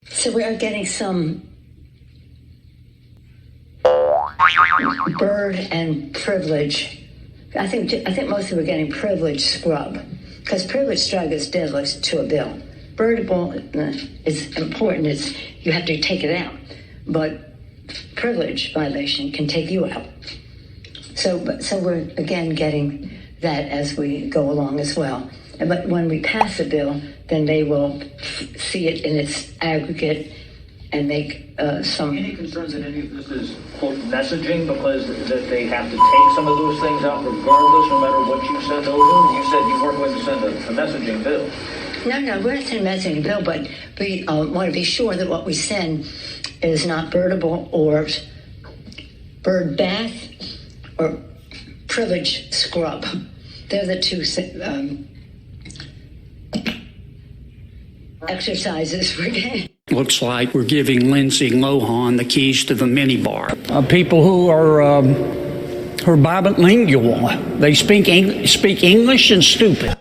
So we are getting some bird and privilege. I think mostly we're getting privilege scrub, because privilege drug is deadly to a bill. Birdable is important. You have to take it out, but privilege violation can take you out. So we're again getting that as we go along as well. But when we pass a bill, then they will see it in its aggregate and make some. Any concerns that any of this is, quote, messaging, because that they have to take some of those things out regardless, no matter what you send over? You said you weren't going to send a messaging bill. No, we're not sending a messaging bill, but we want to be sure that what we send is not birdable or bird bath or privilege scrub. They're the two exercises we're getting. Looks like we're giving Lindsay Lohan the keys to the minibar. People who are bilingual, they speak English and stupid.